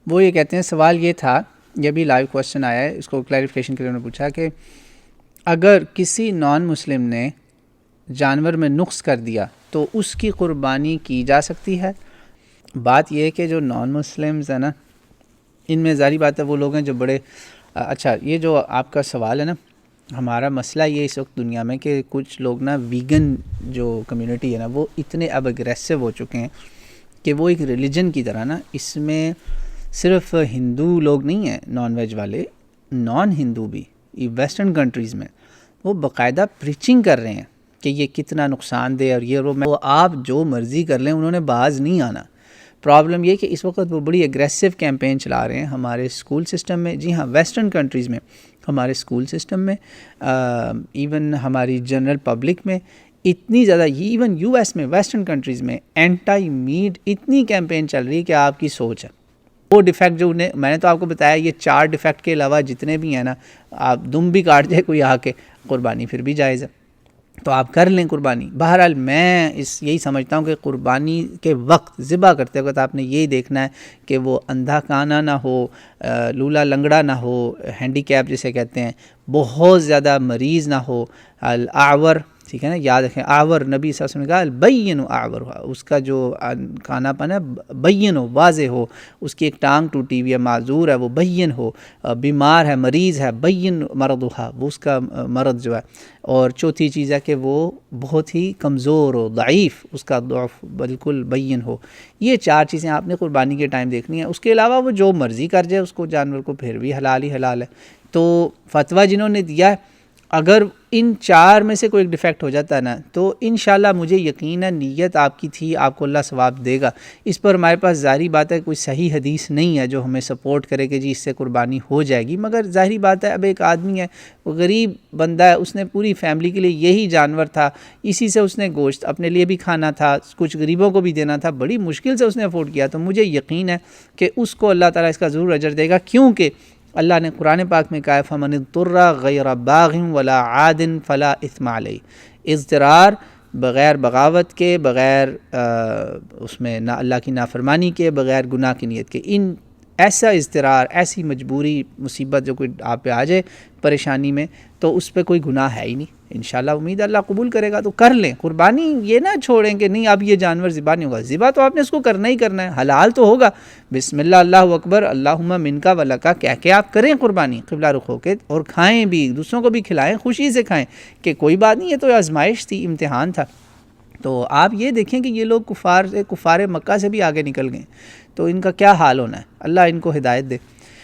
وہ یہ کہتے ہیں، سوال یہ تھا، یہ بھی لائیو کویسچن آیا ہے، اس کو کلیریفیکیشن کے لیے انہوں نے پوچھا کہ اگر کسی نان مسلم نے جانور میں نقص کر دیا تو اس کی قربانی کی جا سکتی ہے؟ بات یہ ہے کہ جو نان مسلمز ہیں نا، ان میں ظاہری بات ہے وہ لوگ ہیں جو بڑے اچھا، یہ جو آپ کا سوال ہے نا، ہمارا مسئلہ یہ اس وقت دنیا میں کہ کچھ لوگ نا ویگن جو کمیونٹی ہے نا، وہ اتنے اب اگریسو ہو چکے ہیں کہ وہ ایک ریلیجن کی طرح نا، اس میں صرف ہندو لوگ نہیں ہیں نان ویج والے، نان ہندو بھی ویسٹرن کنٹریز میں وہ باقاعدہ پریچنگ کر رہے ہیں کہ یہ کتنا نقصان دہ اور یہ وہ آپ جو مرضی کر لیں، انہوں نے باز نہیں آنا۔ پرابلم یہ کہ اس وقت وہ بڑی اگریسو کیمپین چلا رہے ہیں ہمارے اسکول سسٹم میں، جی ہاں ویسٹرن کنٹریز میں، ہمارے اسکول سسٹم میں، ایون ہماری جنرل پبلک میں اتنی زیادہ، ایون یو ایس میں، ویسٹرن کنٹریز میں اینٹائی میٹ اتنی کیمپین چل رہی ہے کہ آپ کی سوچ ہے۔ وہ ڈیفیکٹ جو میں نے تو آپ کو بتایا، یہ 4 ڈیفیکٹ کے علاوہ جتنے بھی ہیں نا، آپ دم بھی کاٹ جائے کوئی آ کے، قربانی پھر بھی جائز ہے، تو آپ کر لیں قربانی۔ بہرحال میں یہی سمجھتا ہوں کہ قربانی کے وقت، ذبح کرتے وقت آپ نے یہی دیکھنا ہے کہ وہ اندھا کانا نہ ہو، لولا لنگڑا نہ ہو، ہینڈی کیپ جسے کہتے ہیں، بہت زیادہ مریض نہ ہو، الاعور، ٹھیک ہے نا، یاد رکھیں اعور، نبی صلی اللہ علیہ وسلم نے کہا البین اعور، اس کا جو کھانا پن ہے بین ہو، واضح ہو، اس کی ایک ٹانگ ٹوٹی ہوئی ہے، معذور ہے، وہ بین ہو، بیمار ہے، مریض ہے، بین مرضھا، وہ اس کا مرض جو ہے، اور چوتھی چیز ہے کہ وہ بہت ہی کمزور ہو، ضعیف، اس کا ضعف بالکل بین ہو۔ یہ 4 چیزیں آپ نے قربانی کے ٹائم دیکھنی ہیں۔ اس کے علاوہ وہ جو مرضی کر جائے اس کو، جانور کو، پھر بھی حلال ہی حلال ہے۔ تو فتویٰ جنہوں نے دیا ہے، اگر ان 4 میں سے کوئی ایک ڈیفیکٹ ہو جاتا ہے نا، تو انشاءاللہ مجھے یقین ہے نیت آپ کی تھی، آپ کو اللہ ثواب دے گا۔ اس پر ہمارے پاس ظاہری بات ہے کوئی صحیح حدیث نہیں ہے جو ہمیں سپورٹ کرے کہ جی اس سے قربانی ہو جائے گی، مگر ظاہری بات ہے اب ایک آدمی ہے، وہ غریب بندہ ہے، اس نے پوری فیملی کے لیے یہی جانور تھا، اسی سے اس نے گوشت اپنے لیے بھی کھانا تھا، کچھ غریبوں کو بھی دینا تھا، بڑی مشکل سے اس نے افورڈ کیا، تو مجھے یقین ہے کہ اس کو اللہ تعالیٰ اس کا ضرور اجر دے گا، کیونکہ اللہ نے قرآن پاک میں کہا ہے فَمَنِ اضْطُرَّ غَيْرَ بَاغٍ وَلَا عَادٍ فَلَا إِثْمَ عَلَيْهِ، اضطرار بغیر بغاوت کے، بغیر اس میں نہ اللہ کی نافرمانی کے، بغیر گناہ کی نیت کے، ان ایسا اضطرار، ایسی مجبوری، مصیبت جو کوئی آپ پہ آ جائے پریشانی میں، تو اس پہ کوئی گناہ ہے ہی نہیں، انشاءاللہ امید اللہ قبول کرے گا، تو کر لیں قربانی۔ یہ نہ چھوڑیں کہ نہیں اب یہ جانور ذبح نہیں ہوگا، ذبح تو آپ نے اس کو کرنا ہی کرنا ہے، حلال تو ہوگا، بسم اللہ اللہ اکبر اللہم منکا ولکا کہہ کے آپ کریں قربانی قبلہ رخ ہو کے، اور کھائیں بھی، دوسروں کو بھی کھلائیں، خوشی سے کھائیں، کہ کوئی بات نہیں، یہ تو آزمائش تھی، امتحان تھا۔ تو آپ یہ دیکھیں کہ یہ لوگ کفار مکہ سے بھی آگے نکل گئے، تو ان کا کیا حال ہونا ہے، اللہ ان کو ہدایت دے۔